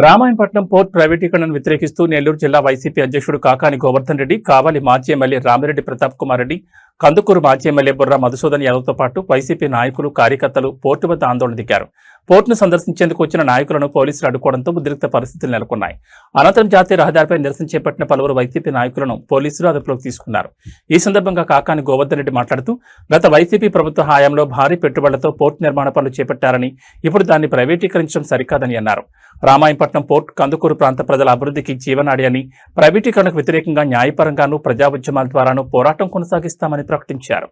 Ramayanapatnam port ప్రైవేటీకరణను వ్యతిరేకిస్తూ నెల్లూరు జిల్లా YCP అధ్యక్షుడు కాకాని గోవర్ధన్ రెడ్డి, కావాలి మాజీ ఎమ్మెల్యే రామిరెడ్డి ప్రతాప్ కుమార్ రెడ్డి, కందుకూరు మాజీ ఎమ్మెల్యే బుర్రా మధుసూదన్ యాదవ్తో పాటు వైసీపీ నాయకులు, కార్యకర్తలు పోర్టు వద్ద ఆందోళన దిగారు. పోర్టును సందర్శించేందుకు వచ్చిన నాయకులను పోలీసులు అడ్డుకోవడంతో ఉద్రిక్త పరిస్థితులు నెలకొన్నాయి. అనంతరం జాతీయ రహదారిపై నిరసన చేపట్టిన పలువురు వైసీపీ నాయకులను పోలీసులు అదుపులోకి తీసుకున్నారు. ఈ సందర్భంగా కాకాని గోవర్ధన్ రెడ్డి మాట్లాడుతూ, గత వైసీపీ ప్రభుత్వ హయాంలో భారీ పెట్టుబడులతో పోర్టు నిర్మాణ పనులు చేపట్టారని, ఇప్పుడు దాన్ని ప్రైవేటీకరించడం సరికాదని అన్నారు. రామాయణపట్నం పోర్టు కందుకూరు ప్రాంత ప్రజల అభివృద్ధికి జీవనాడి అని, ప్రైవేటీకరణకు వ్యతిరేకంగా న్యాయపరంగానూ ప్రజా ఉద్యమాల ద్వారానూ పోరాటం కొనసాగిస్తామని ప్రకటించారు.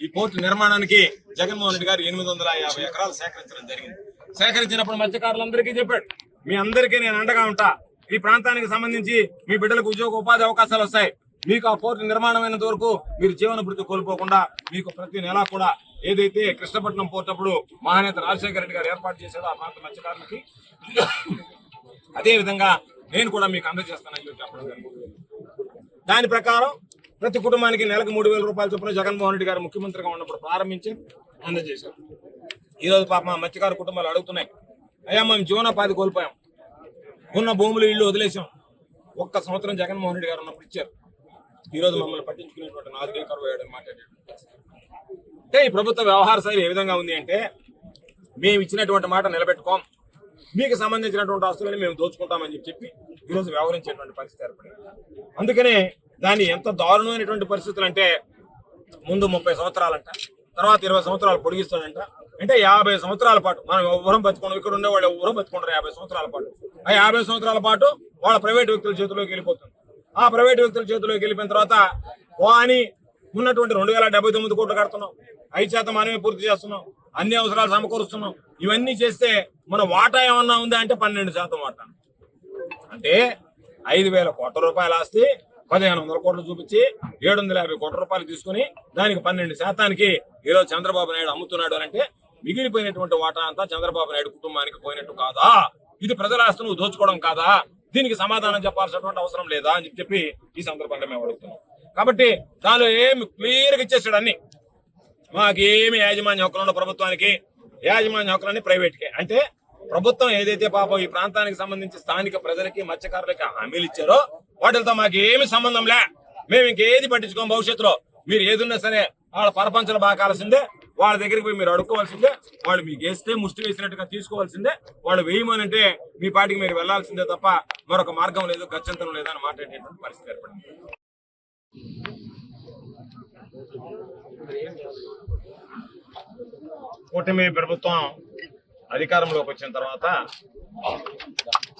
ఈ పోర్టు నిర్మాణానికి జగన్మోహన్ రెడ్డి గారు 850 ఎకరాలు సేకరించడం జరిగింది. సేకరించినప్పుడు మత్స్యకారులందరికీ చెప్పాడు, మీ అందరికీ నేను అండగా ఉంటా, ఈ ప్రాంతానికి సంబంధించి మీ బిడ్డలకు ఉద్యోగ ఉపాధి అవకాశాలు వస్తాయి, మీకు ఆ పోర్టు నిర్మాణమైనంత వరకు మీరు జీవన భృతి కోల్పోకుండా మీకు ప్రతి నెలా కూడా ఏదైతే కృష్ణపట్నం పోర్టు అప్పుడు మహానేత రాజశేఖర రెడ్డి గారు ఏర్పాటు చేశారో ఆ ప్రాంత మత్స్యకారులకి అదే విధంగా నేను కూడా మీకు అందజేస్తానని చెప్పడం జరిగింది. దాని ప్రకారం ప్రతి కుటుంబానికి నెలకు 3,000 రూపాయల చొప్పున జగన్మోహన్ రెడ్డి గారు ముఖ్యమంత్రిగా ఉన్నప్పుడు ప్రారంభించి అందజేశారు. ఈరోజు పాప మా మత్స్యకారు కుటుంబాలు అడుగుతున్నాయి, అయ్యా మేము జీవనోపాధి కోల్పోయాం, ఉన్న భూములు ఇళ్ళు వదిలేసాం, ఒక్క సంవత్సరం జగన్మోహన్ రెడ్డి గారు ఉన్నప్పుడు ఇచ్చారు, ఈరోజు మమ్మల్ని పట్టించుకునేటువంటి నాలుగే కరువు వేయడం మాట్లాడేటువంటి అంటే ఈ ప్రభుత్వ వ్యవహార శైలి ఏ విధంగా ఉంది అంటే, మేము ఇచ్చినటువంటి మాట నిలబెట్టుకోం, మీకు సంబంధించినటువంటి ఆస్తులని మేము దోచుకుంటామని చెప్పి ఈరోజు వ్యవహరించేటువంటి పరిస్థితి ఏర్పడింది. అందుకనే దాన్ని ఎంత దారుణమైనటువంటి పరిస్థితులు అంటే, ముందు 30 సంవత్సరాలంట, తర్వాత 20 సంవత్సరాలు పొడిగిస్తాడంట, అంటే 50 సంవత్సరాల పాటు మనం ఎవరం బతుకున్నాం, ఇక్కడ ఉండే వాళ్ళు ఎవరో బతుకుంటారు 50 సంవత్సరాల పాటు. ఆ 50 సంవత్సరాల పాటు వాళ్ళ ప్రైవేట్ వ్యక్తుల చేతిలోకి వెళ్ళిపోతుంది. ఆ ప్రైవేట్ వ్యక్తుల చేతిలోకి వెళ్ళిపోయిన తర్వాత అని ఉన్నటువంటి 2079 కోట్లు కడుతున్నాం, 5% మనమే పూర్తి చేస్తున్నాం, అన్ని అవసరాలు సమకూరుస్తున్నాం. ఇవన్నీ చేస్తే మన వాటా ఏమన్నా ఉందా అంటే 12% వాటా. అంటే 5,000 కోట్ల రూపాయల ఆస్తి 1,500 కోట్లు చూపించి 750 కోట్ల రూపాయలు తీసుకుని దానికి 12% ఈరోజు చంద్రబాబు నాయుడు అమ్ముతున్నాడు అంటే, మిగిలిపోయినటువంటి వాటా అంతా చంద్రబాబు నాయుడు కుటుంబానికి పోయినట్టు కాదా? ఇది ప్రజల ఆస్తి నువ్వు దోచుకోవడం కాదా? దీనికి సమాధానం చెప్పాల్సినటువంటి అవసరం లేదా అని చెప్పి ఈ సందర్భంగా మేము అడుగుతున్నాం. కాబట్టి దానిలో ఏమి క్లియర్గా ఇచ్చేసాడు అన్ని, మాకేమి యాజమాన్య హక్కులు ప్రభుత్వానికి, యాజమాన్య హక్కులన్నీ ప్రైవేట్కే. అంటే ప్రభుత్వం ఏదైతే పాపం ఈ ప్రాంతానికి సంబంధించి స్థానిక ప్రజలకి మత్స్యకారులకి హామీలు ఇచ్చారో వాటితో మాకు ఏమి సంబంధం లే, మేము ఇంకేది పట్టించుకోం. భవిష్యత్తులో మీరు ఏదున్నా సరే వాళ్ళ పరపంచలు బాకాల్సిందే, వాళ్ళ దగ్గరికి పోయి మీరు అడుక్కోవాల్సిందే, వాళ్ళు మీకు వేస్తే ముష్టి వేసినట్టుగా తీసుకోవాల్సిందే, వాళ్ళు వేయమనంటే మీ పాటికి మీరు వెళ్లాల్సిందే తప్ప మరొక మార్గం లేదు, గత్యంతరం లేదని మాట్లాడేటువంటి పరిస్థితి ఏర్పడింది. కూటమి ప్రభుత్వం అధికారంలోకి వచ్చిన తర్వాత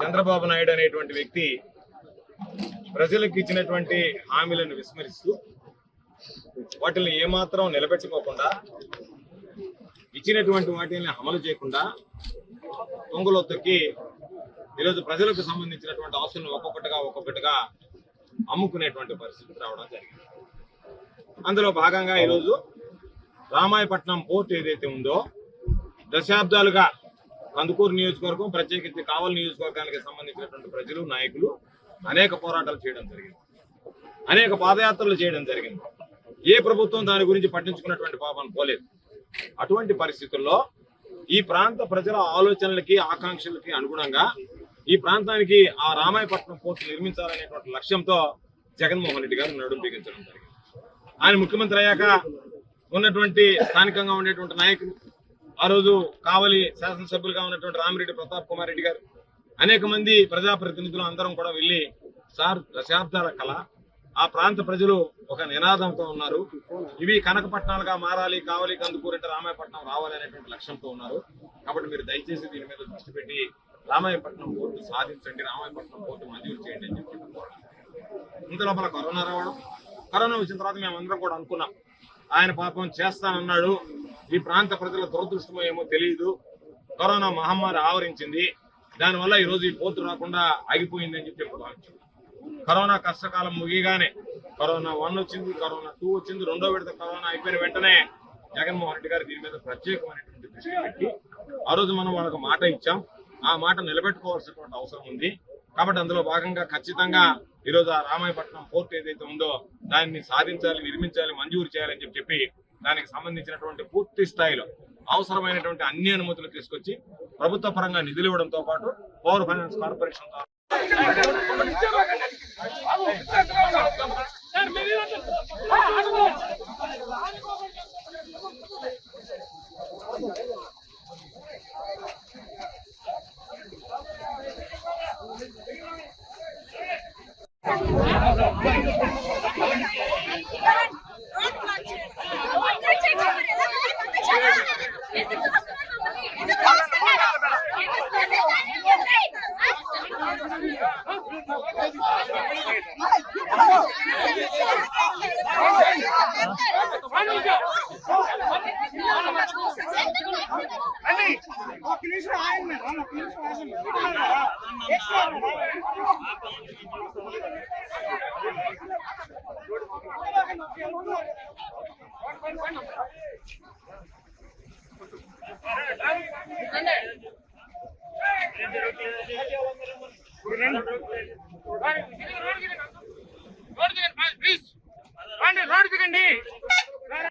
చంద్రబాబు నాయుడు అనేటువంటి వ్యక్తి ప్రజలకు ఇచ్చినటువంటి హామీలను విస్మరిస్తూ వాటిని ఏమాత్రం నిలబెట్టుకోకుండా, ఇచ్చినటువంటి వాటిని అమలు చేయకుండా తొంగలో తొక్కి ఈరోజు ప్రజలకు సంబంధించినటువంటి ఆస్తులను ఒక్కొక్కటిగా అమ్ముకునేటువంటి పరిస్థితి రావడం జరిగింది. అందులో భాగంగా ఈరోజు రామాయపట్నం పోర్టు ఏదైతే ఉందో దశాబ్దాలుగా కందుకూరు నియోజకవర్గం, ప్రత్యేకించి కావలి నియోజకవర్గానికి సంబంధించినటువంటి ప్రజలు, నాయకులు అనేక పోరాటాలు చేయడం జరిగింది, అనేక పాదయాత్రలు చేయడం జరిగింది. ఏ ప్రభుత్వం దాని గురించి పట్టించుకున్నటువంటి పాపం పోలేదు. అటువంటి పరిస్థితుల్లో ఈ ప్రాంత ప్రజల ఆలోచనలకి, ఆకాంక్షలకి అనుగుణంగా ఈ ప్రాంతానికి ఆ రామాయపట్నం పోర్టు నిర్మించాలనేటువంటి లక్ష్యంతో జగన్మోహన్ రెడ్డి గారు నడుం బిగించడం జరిగింది. ఆయన ముఖ్యమంత్రి అయ్యాక ఉన్నటువంటి స్థానికంగా ఉండేటువంటి నాయకులు, ఆ రోజు కావలి శాసనసభ్యులుగా ఉన్నటువంటి రామిరెడ్డి ప్రతాప్ కుమార్ రెడ్డి గారు, అనేక మంది ప్రజాప్రతినిధులు అందరం కూడా వెళ్ళి, సార్ దశాబ్దాల కళ, ఆ ప్రాంత ప్రజలు ఒక నినాదంతో ఉన్నారు, ఇవి కనకపట్నాలుగా మారాలి, కావలి కందుకూరు అంటే రామాయపట్నం రావాలి అనేటువంటి లక్ష్యంతో ఉన్నారు, కాబట్టి మీరు దయచేసి దీని మీద దృష్టి పెట్టి రామాయపట్నం పోర్టు సాధించండి, రామాయపట్నం పోర్టు మంజూరు చేయండి అని చెప్పి ఇంత లోపల కరోనా రావడం, కరోనా వచ్చిన తర్వాత మేమందరం కూడా అనుకున్నాం, ఆయన పాపం చేస్తానన్నాడు, ఈ ప్రాంత ప్రజల దురదృష్టమో ఏమో తెలియదు, కరోనా మహమ్మారి ఆవరించింది, దానివల్ల ఈరోజు ఈ పోర్టు రాకుండా ఆగిపోయింది అని చెప్పి భావించాం. కరోనా కష్టకాలం ముగియగానే కరోనా 1 వచ్చింది, కరోనా 2 వచ్చింది, 2వ విడత కరోనా అయిపోయిన వెంటనే జగన్మోహన్ రెడ్డి గారు దీని మీద ప్రత్యేకమైనటువంటి దృష్టి పెట్టి ఆ రోజు మనం వాళ్ళకు మాట ఇచ్చాం, ఆ మాట నిలబెట్టుకోవాల్సినటువంటి అవసరం ఉంది. కాబట్టి అందులో భాగంగా ఖచ్చితంగా ఈరోజు ఆ రామాయపట్నం పోర్టు ఏదైతే ఉందో దాన్ని సాధించాలి, నిర్మించాలి, మంజూరు చేయాలని చెప్పి దానికి సంబంధించినటువంటి పూర్తి స్థాయిలో అవసరమైనటువంటి అన్ని అనుమతులు తీసుకొచ్చి ప్రభుత్వ పరంగా నిధులు ఇవ్వడంతో పాటు పవర్ ఫైనాన్స్ కార్పొరేషన్